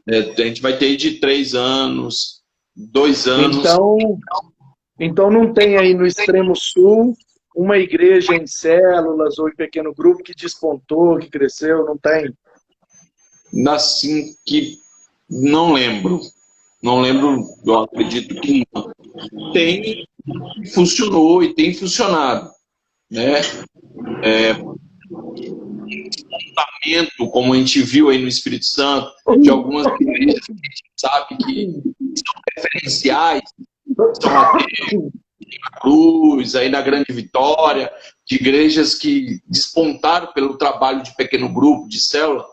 B: A gente vai ter de 3 anos, 2 anos.
A: Então não tem aí no extremo sul uma igreja em células ou em pequeno grupo que despontou, que cresceu, não tem?
B: Assim que não lembro. Não lembro, eu acredito que não. Tem, funcionou e tem funcionado, né? Como a gente viu aí no Espírito Santo, de algumas igrejas que a gente sabe que são referenciais, São Mateus, Cruz, aí na Grande Vitória, de igrejas que despontaram pelo trabalho de pequeno grupo, de célula.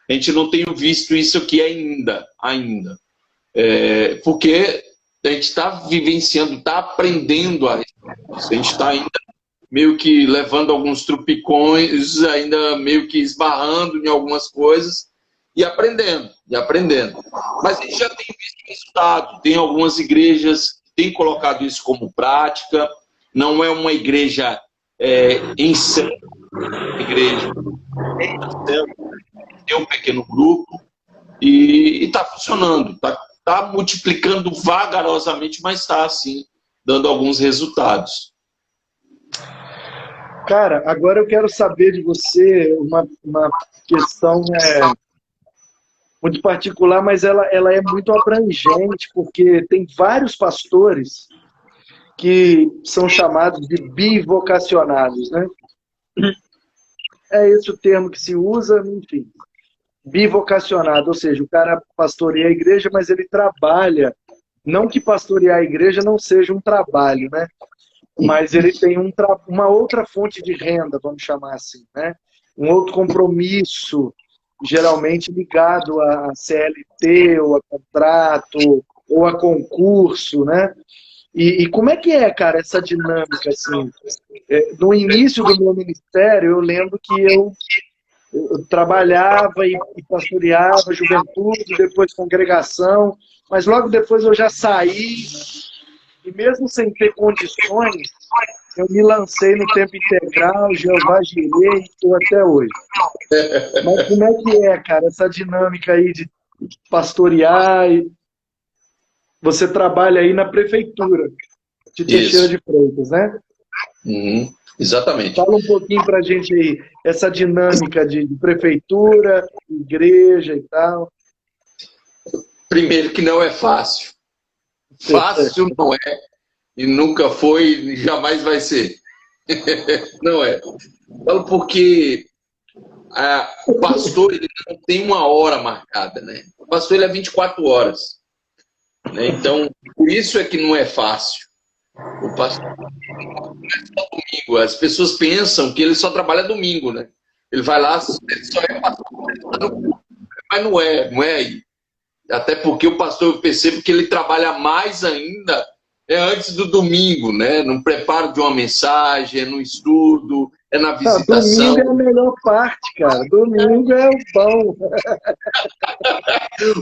B: A gente não tem visto isso aqui ainda. Porque a gente está vivenciando, está aprendendo a gente está ainda meio que levando alguns trupicões, ainda meio que esbarrando em algumas coisas e aprendendo. Mas a gente já tem visto resultado. Tem algumas igrejas que têm colocado isso como prática. Não é uma igreja em célula, igreja tem um pequeno grupo e está funcionando, está multiplicando vagarosamente, mas está assim, dando alguns resultados.
A: Cara, agora eu quero saber de você uma questão muito particular, mas ela é muito abrangente, porque tem vários pastores que são chamados de bivocacionados, né? é esse o termo que se usa, enfim. Bivocacionado, ou seja, o cara pastoreia a igreja, mas ele trabalha. Não que pastorear a igreja não seja um trabalho, né? Mas ele tem uma outra fonte de renda, vamos chamar assim, né? Um outro compromisso, geralmente ligado a CLT, ou a contrato, ou a concurso, né? E como é que é, cara, essa dinâmica, assim? No início do meu ministério, eu lembro que eu trabalhava e pastoreava juventude, depois congregação, mas logo depois eu já saí, e mesmo sem ter condições, eu me lancei no tempo integral, Jeová Jireh, e estou até hoje. Mas como é que é, cara, essa dinâmica aí de pastorear? Você trabalha aí na prefeitura de Teixeira de Freitas, né?
B: Exatamente.
A: Fala um pouquinho para a gente aí, essa dinâmica de prefeitura, igreja e tal.
B: Primeiro que não é fácil. Fácil não é, e nunca foi, e jamais vai ser. Não é. Falo porque o pastor ele não tem uma hora marcada, né? O pastor ele é 24 horas. Né? Então, por isso é que não é fácil. O pastor não é só domingo. As pessoas pensam que ele só trabalha domingo, né? Ele vai lá, ele só é pastor, mas não é aí. Até porque o pastor, eu percebo que ele trabalha mais ainda antes do domingo, né? No preparo de uma mensagem, no estudo, na visitação.
A: Domingo é a melhor parte, cara. Domingo é o pão.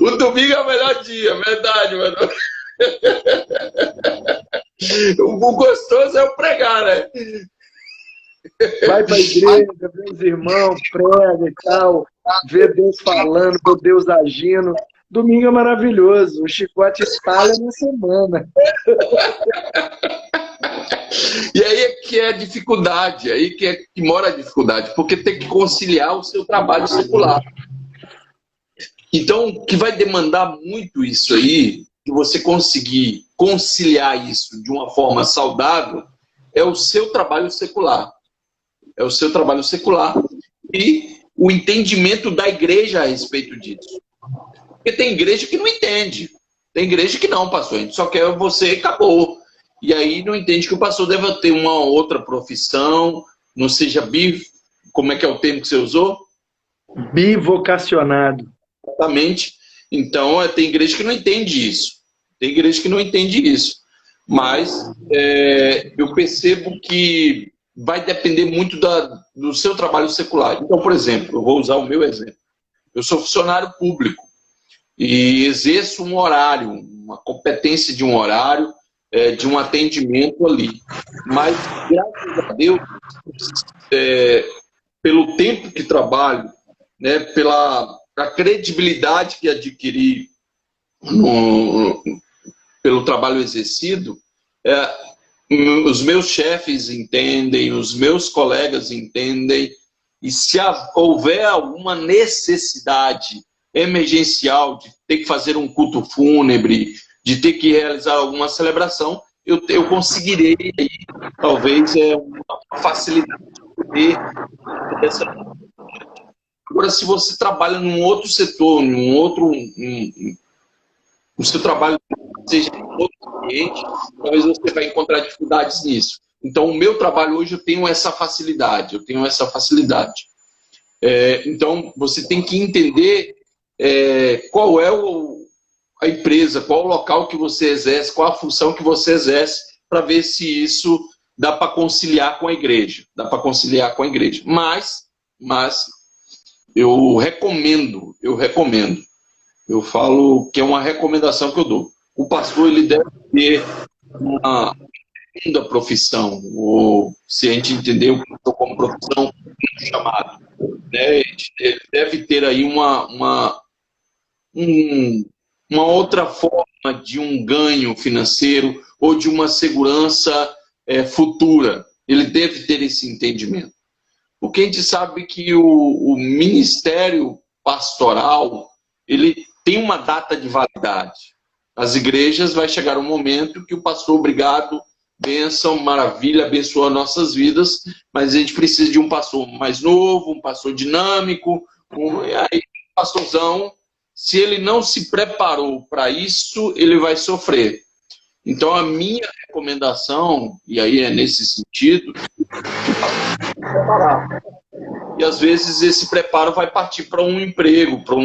B: O domingo é o melhor dia, verdade, mano. O gostoso é o pregar, né?
A: Vai para a igreja, vê os irmãos, prega e tal, vê Deus falando, vê Deus agindo. Domingo é maravilhoso, o chicote espalha na semana.
B: E aí é que é a dificuldade, aí que mora a dificuldade, porque tem que conciliar o seu trabalho secular. Então, o que vai demandar muito isso aí, de você conseguir conciliar isso de uma forma saudável, é o seu trabalho secular. É o seu trabalho secular e o entendimento da igreja a respeito disso. Porque tem igreja que não entende. Tem igreja que não, pastor. A gente só quer você e acabou. E aí não entende que o pastor deve ter uma outra profissão, não seja como é que é o termo que você usou?
A: Bivocacionado.
B: Exatamente. Então, tem igreja que não entende isso. Tem igreja que não entende isso. Mas eu percebo que vai depender muito do seu trabalho secular. Então, por exemplo, eu vou usar o meu exemplo. Eu sou funcionário público e exerço um horário, uma competência de um horário, de um atendimento ali. Mas, graças a Deus, pelo tempo que trabalho, né, pela credibilidade que adquiri pelo trabalho exercido, os meus chefes entendem, os meus colegas entendem, e se houver alguma necessidade emergencial de ter que fazer um culto fúnebre, de ter que realizar alguma celebração, eu conseguirei, talvez, uma facilidade de poder dessa. Agora, se você trabalha num outro setor, o seu trabalho seja em outro ambiente, talvez você vai encontrar dificuldades nisso. Então, o meu trabalho hoje, eu tenho essa facilidade. Então, você tem que entender qual é a empresa, qual o local que você exerce, qual a função que você exerce, para ver se isso dá para conciliar com a igreja. Mas eu recomendo. Eu falo que é uma recomendação que eu dou. O pastor ele deve ter uma segunda profissão, ou se a gente entender o pastor como profissão, chamado. Né? Ele deve ter aí uma outra forma de um ganho financeiro ou de uma segurança futura. Ele deve ter esse entendimento. Porque a gente sabe que o ministério pastoral ele tem uma data de validade. As igrejas vai chegar um momento que o pastor obrigado bênção, maravilha, abençoa nossas vidas, mas a gente precisa de um pastor mais novo, um pastor dinâmico, e aí o pastorzão, se ele não se preparou para isso, ele vai sofrer. Então a minha recomendação, e aí é nesse sentido, preparar. E às vezes esse preparo vai partir para um emprego, para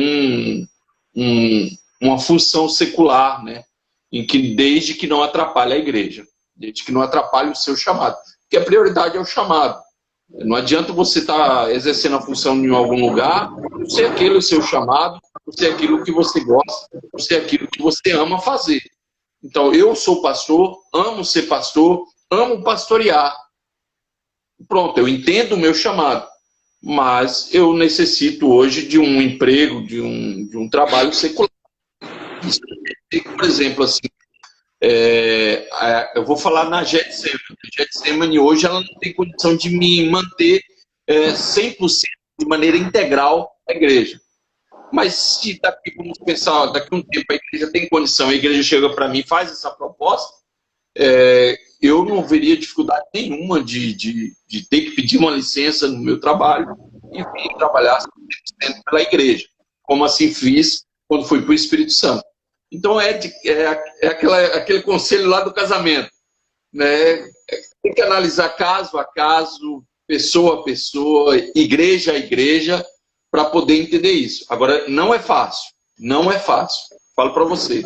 B: uma função secular, né? Desde que não atrapalhe a igreja, desde que não atrapalhe o seu chamado. Porque a prioridade é o chamado. Não adianta você estar exercendo a função em algum lugar, não ser aquele o seu chamado, não ser aquilo que você gosta, não ser aquilo que você ama fazer. Então, eu sou pastor, amo ser pastor, amo pastorear. Pronto, eu entendo o meu chamado, mas eu necessito hoje de um emprego, de um trabalho secular. Por exemplo, assim, eu vou falar na Getsemane. A Getsemane hoje ela não tem condição de me manter 100% de maneira integral a igreja. Mas se daqui, vamos pensar, daqui a um tempo a igreja tem condição, a igreja chega para mim e faz essa proposta, eu não veria dificuldade nenhuma de ter que pedir uma licença no meu trabalho e vir trabalhar 100% pela igreja, como assim fiz quando fui para o Espírito Santo. Então aquele conselho lá do casamento, né? Tem que analisar caso a caso, pessoa a pessoa, igreja a igreja, para poder entender isso. Agora, não é fácil. Não é fácil. Falo para você.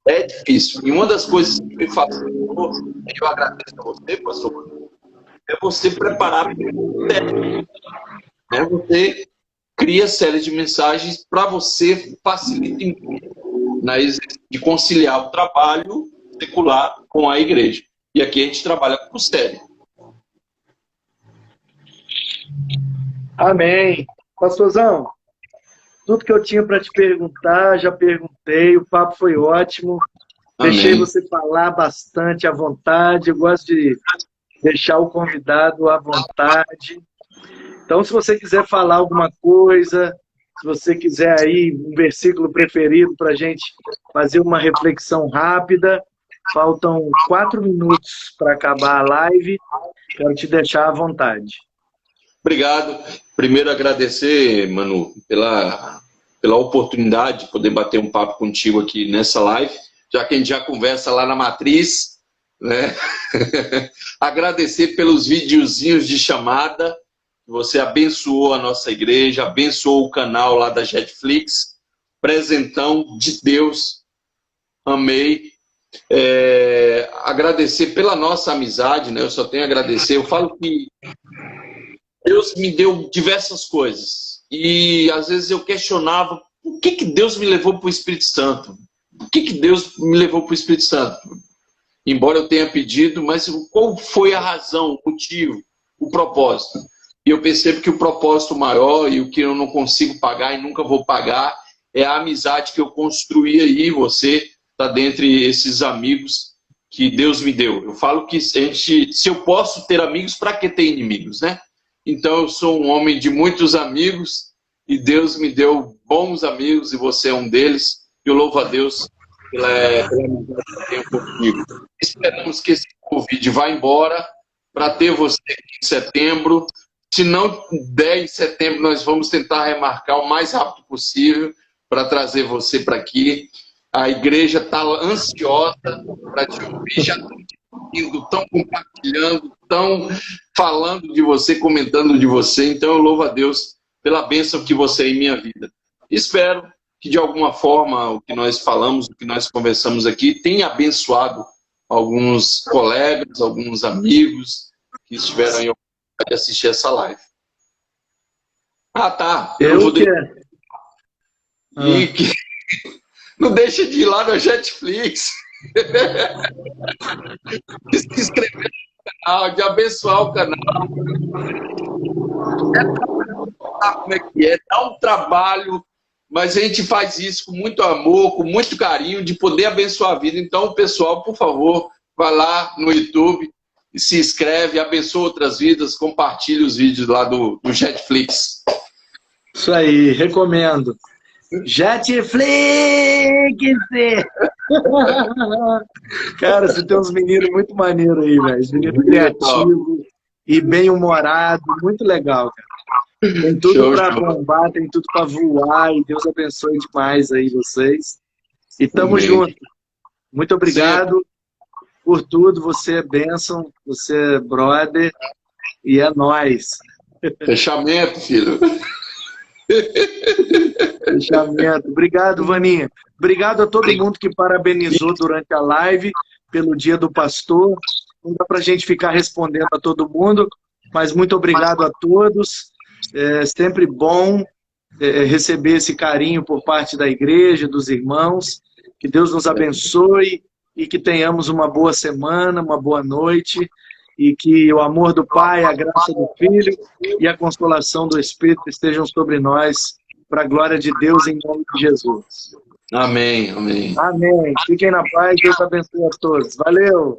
B: É difícil. E uma das coisas que me facilitou, e eu agradeço a você, pastor, é você preparar, né? Você cria série de mensagens para você facilitar de conciliar o trabalho secular com a igreja. E aqui a gente trabalha com série.
A: Amém. Pastorzão, tudo que eu tinha para te perguntar, já perguntei, o papo foi ótimo.
B: Amém.
A: Deixei você falar bastante à vontade, eu gosto de deixar o convidado à vontade. Então, se você quiser falar alguma coisa, se você quiser aí um versículo preferido para a gente fazer uma reflexão rápida, faltam 4 minutos para acabar a live, quero te deixar à vontade.
B: Obrigado. Primeiro agradecer, Manu, pela oportunidade de poder bater um papo contigo aqui nessa live, já que a gente já conversa lá na Matriz, né? Agradecer pelos videozinhos de chamada, você abençoou a nossa igreja, abençoou o canal lá da Jetflix, presentão de Deus, amei. Agradecer pela nossa amizade, né? Eu só tenho a agradecer. Eu falo que Deus me deu diversas coisas. E às vezes eu questionava por que Deus me levou para o Espírito Santo? Por que Deus me levou para o Espírito Santo? Embora eu tenha pedido, mas qual foi a razão, o motivo, o propósito? E eu percebo que o propósito maior e o que eu não consigo pagar e nunca vou pagar é a amizade que eu construí aí. Você está dentre esses amigos que Deus me deu. Eu falo que se eu posso ter amigos, para que ter inimigos, né? Então eu sou um homem de muitos amigos e Deus me deu bons amigos e você é um deles. E eu louvo a Deus pela amizade que tenho comigo. Esperamos que esse Covid vá embora para ter você aqui em setembro. Se não der em setembro, nós vamos tentar remarcar o mais rápido possível para trazer você para aqui. A igreja está ansiosa para te ouvir, já estão compartilhando, estão falando de você, comentando de você. Então eu louvo a Deus pela bênção que você é em minha vida. Espero que de alguma forma o que nós falamos, o que nós conversamos aqui, tenha abençoado alguns colegas, alguns amigos que estiveram em oportunidade de assistir essa live. Ah, tá. Não deixa de ir lá no Jetflix. De se inscrever no canal, de abençoar o canal. Como é que é? Dá um trabalho, mas a gente faz isso com muito amor, com muito carinho, de poder abençoar a vida. Então, pessoal, por favor, vai lá no YouTube e se inscreve, abençoa outras vidas, compartilhe os vídeos lá do Jetflix.
A: Isso aí, recomendo. Jetflix! Cara, você tem uns meninos muito maneiros aí, velho. Meninos criativos e bem-humorados, muito legal, cara. Tem tudo para bombar, tem tudo para voar, e Deus abençoe demais aí vocês. E tamo junto. Muito obrigado por tudo. Você é bênção, você é brother, e é nóis.
B: Fechamento, filho.
A: Fechamento. Obrigado, Vaninha. Obrigado a todo mundo que parabenizou durante a live pelo Dia do Pastor. Não dá para a gente ficar respondendo a todo mundo, mas muito obrigado a todos. É sempre bom receber esse carinho por parte da igreja, dos irmãos. Que Deus nos abençoe e que tenhamos uma boa semana, uma boa noite, e que o amor do Pai, a graça do Filho e a consolação do Espírito estejam sobre nós, para a glória de Deus, em nome de Jesus.
B: Amém, amém.
A: Amém. Fiquem na paz, Deus abençoe a todos. Valeu!